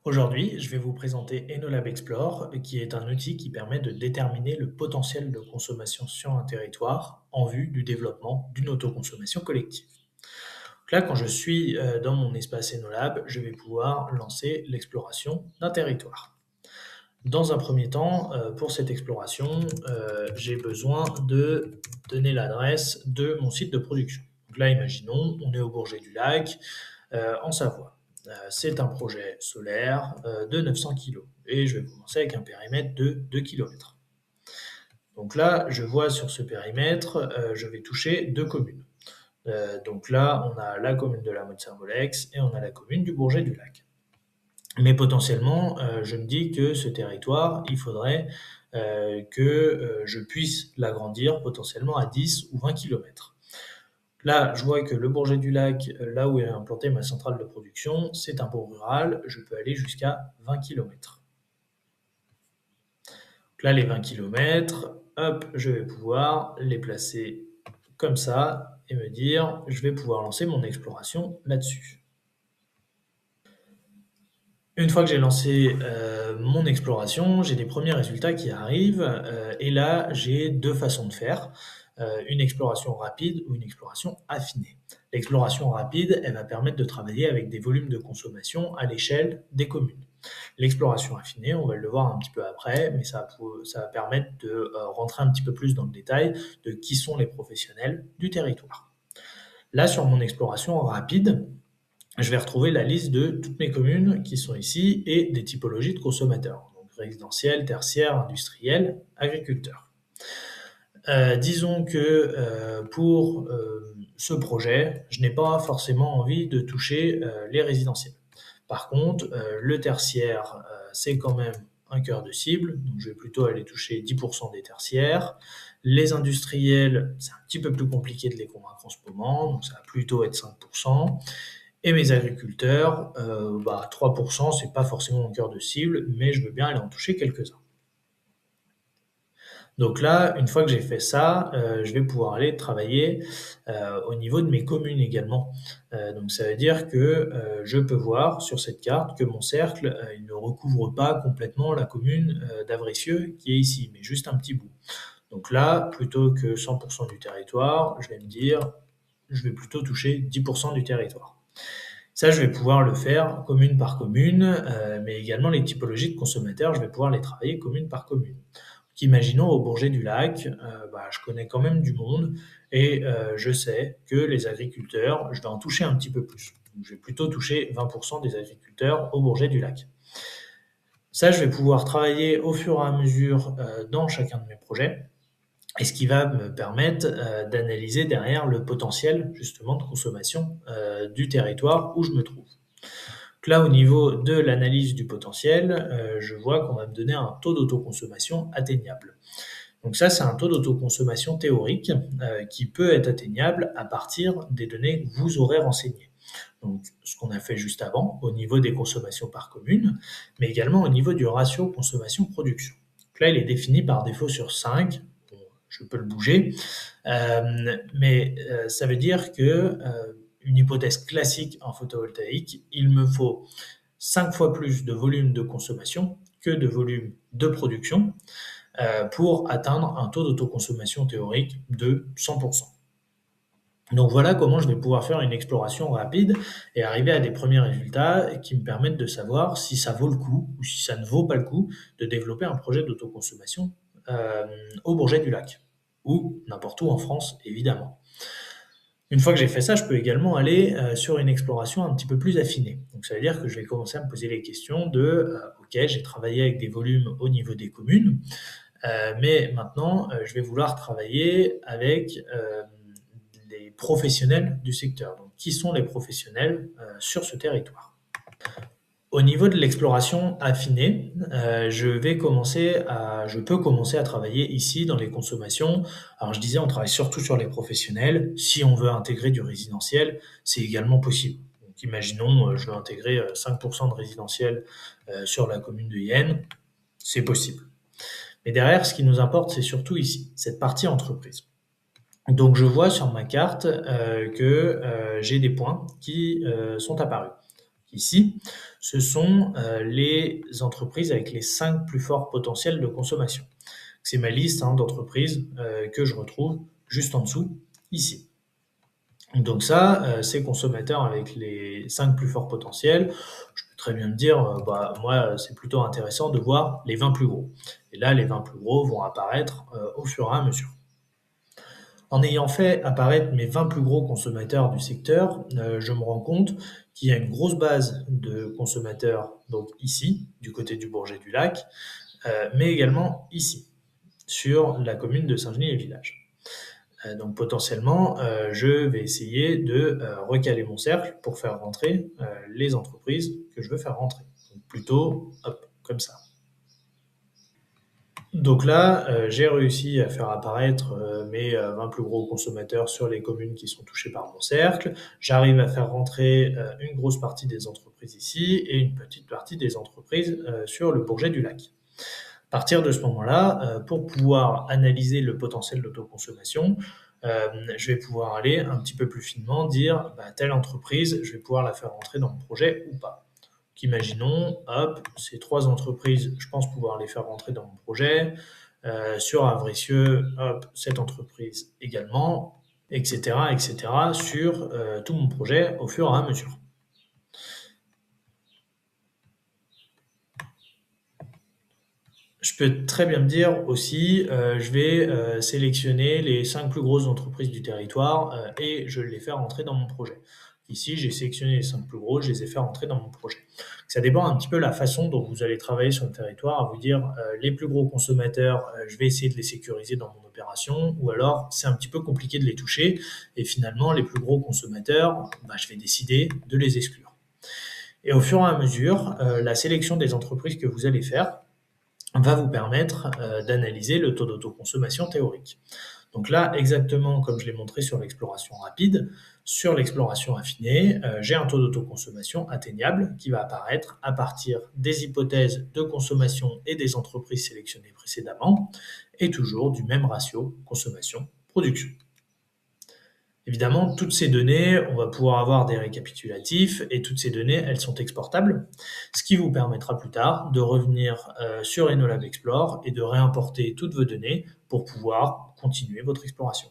Aujourd'hui, je vais vous présenter EnoLab Explore, qui est un outil qui permet de déterminer le potentiel de consommation sur un territoire en vue du développement d'une autoconsommation collective. Donc là, quand je suis dans mon espace EnoLab, je vais pouvoir lancer l'exploration d'un territoire. Dans un premier temps, pour cette exploration, j'ai besoin de donner l'adresse de mon site de production. Donc là, imaginons, on est au Bourget du Lac, en Savoie. C'est un projet solaire de 900 kg et je vais commencer avec un périmètre de 2 km. Donc là, je vois sur ce périmètre, je vais toucher deux communes. Donc là, on a la commune de la Motte-Servolex et on a la commune du Bourget du Lac. Mais potentiellement, je me dis que ce territoire, il faudrait que je puisse l'agrandir potentiellement à 10 ou 20 km. Là, je vois que le Bourget du Lac, là où est implantée ma centrale de production, c'est un bourg rural, je peux aller jusqu'à 20 km. Donc là, les 20 km, hop, je vais pouvoir les placer comme ça et me dire, je vais pouvoir lancer mon exploration là-dessus. Une fois que j'ai lancé mon exploration, j'ai des premiers résultats qui arrivent et là, j'ai deux façons de faire. Une exploration rapide ou une exploration affinée. L'exploration rapide, elle va permettre de travailler avec des volumes de consommation à l'échelle des communes. L'exploration affinée, on va le voir un petit peu après, mais ça va permettre de rentrer un petit peu plus dans le détail de qui sont les professionnels du territoire. Là, sur mon exploration rapide, je vais retrouver la liste de toutes mes communes qui sont ici et des typologies de consommateurs, donc résidentiels, tertiaires, industriels, agriculteurs. Disons que pour ce projet, je n'ai pas forcément envie de toucher les résidentiels. Par contre, le tertiaire, c'est quand même un cœur de cible, donc je vais plutôt aller toucher 10% des tertiaires. Les industriels, c'est un petit peu plus compliqué de les convaincre en ce moment, donc ça va plutôt être 5%. Et mes agriculteurs, 3%, c'est pas forcément mon cœur de cible, mais je veux bien aller en toucher quelques-uns. Donc là, une fois que j'ai fait ça, je vais pouvoir aller travailler au niveau de mes communes également. Donc ça veut dire que je peux voir sur cette carte que mon cercle, il ne recouvre pas complètement la commune d'Avressieux qui est ici, mais juste un petit bout. Donc là, plutôt que 100% du territoire, je vais me dire, je vais plutôt toucher 10% du territoire. Ça, je vais pouvoir le faire commune par commune, mais également les typologies de consommateurs, je vais pouvoir les travailler commune par commune. Donc, imaginons au Bourget du Lac, je connais quand même du monde et je sais que les agriculteurs, je vais en toucher un petit peu plus. Donc, je vais plutôt toucher 20% des agriculteurs au Bourget du Lac. Ça, je vais pouvoir travailler au fur et à mesure dans chacun de mes projets. Et ce qui va me permettre d'analyser derrière le potentiel justement de consommation du territoire où je me trouve. Donc là, au niveau de l'analyse du potentiel, je vois qu'on va me donner un taux d'autoconsommation atteignable. Donc ça, c'est un taux d'autoconsommation théorique qui peut être atteignable à partir des données que vous aurez renseignées. Donc ce qu'on a fait juste avant, au niveau des consommations par commune, mais également au niveau du ratio consommation-production. Donc là, il est défini par défaut sur 5. Bon, je peux le bouger, mais ça veut dire que une hypothèse classique en photovoltaïque, il me faut 5 fois plus de volume de consommation que de volume de production pour atteindre un taux d'autoconsommation théorique de 100%. Donc voilà comment je vais pouvoir faire une exploration rapide et arriver à des premiers résultats qui me permettent de savoir si ça vaut le coup ou si ça ne vaut pas le coup de développer un projet d'autoconsommation euh, au Bourget du Lac ou n'importe où en France, évidemment. Une fois que j'ai fait ça, je peux également aller sur une exploration un petit peu plus affinée. Donc ça veut dire que je vais commencer à me poser les questions de, ok, j'ai travaillé avec des volumes au niveau des communes, mais maintenant je vais vouloir travailler avec les professionnels du secteur. Donc qui sont les professionnels sur ce territoire? Au niveau de l'exploration affinée, je peux commencer à travailler ici dans les consommations. Alors je disais, on travaille surtout sur les professionnels. Si on veut intégrer du résidentiel, c'est également possible. Donc imaginons, je veux intégrer 5% de résidentiel sur la commune de Yenne, c'est possible. Mais derrière, ce qui nous importe, c'est surtout ici, cette partie entreprise. Donc je vois sur ma carte que j'ai des points qui sont apparus Ici, ce sont les entreprises avec les 5 plus forts potentiels de consommation. C'est ma liste d'entreprises que je retrouve juste en dessous, ici. Donc ça, ces consommateurs avec les 5 plus forts potentiels, je peux très bien me dire, moi, c'est plutôt intéressant de voir les 20 plus gros. Et là, les 20 plus gros vont apparaître au fur et à mesure. En ayant fait apparaître mes 20 plus gros consommateurs du secteur, je me rends compte qu'il y a une grosse base de consommateurs, donc ici, du côté du Bourget-du-Lac, mais également ici, sur la commune de Saint-Genis-les-Villages. Donc potentiellement, je vais essayer de recaler mon cercle pour faire rentrer les entreprises que je veux faire rentrer. Donc plutôt, hop, comme ça. Donc là, j'ai réussi à faire apparaître mes 20 plus gros consommateurs sur les communes qui sont touchées par mon cercle. J'arrive à faire rentrer une grosse partie des entreprises ici et une petite partie des entreprises sur le Bourget du Lac. À partir de ce moment-là, pour pouvoir analyser le potentiel d'autoconsommation, je vais pouvoir aller un petit peu plus finement, dire telle entreprise, je vais pouvoir la faire rentrer dans mon projet ou pas. Donc, imaginons, hop, ces 3 entreprises, je pense pouvoir les faire rentrer dans mon projet. Sur Avricieux, hop, cette entreprise également, etc., etc., sur tout mon projet au fur et à mesure. Je peux très bien me dire aussi, je vais sélectionner les 5 plus grosses entreprises du territoire et je les fais rentrer dans mon projet. Ici, j'ai sélectionné les 5 plus grosses, je les ai fait rentrer dans mon projet. Ça dépend un petit peu de la façon dont vous allez travailler sur le territoire, à vous dire les plus gros consommateurs, je vais essayer de les sécuriser dans mon opération, ou alors c'est un petit peu compliqué de les toucher, et finalement les plus gros consommateurs, je vais décider de les exclure. Et au fur et à mesure, la sélection des entreprises que vous allez faire, va vous permettre d'analyser le taux d'autoconsommation théorique. Donc là, exactement comme je l'ai montré sur l'exploration rapide, sur l'exploration affinée, j'ai un taux d'autoconsommation atteignable qui va apparaître à partir des hypothèses de consommation et des entreprises sélectionnées précédemment, et toujours du même ratio consommation-production. Évidemment, toutes ces données, on va pouvoir avoir des récapitulatifs et toutes ces données, elles sont exportables, ce qui vous permettra plus tard de revenir sur Enolab Explore et de réimporter toutes vos données pour pouvoir continuer votre exploration.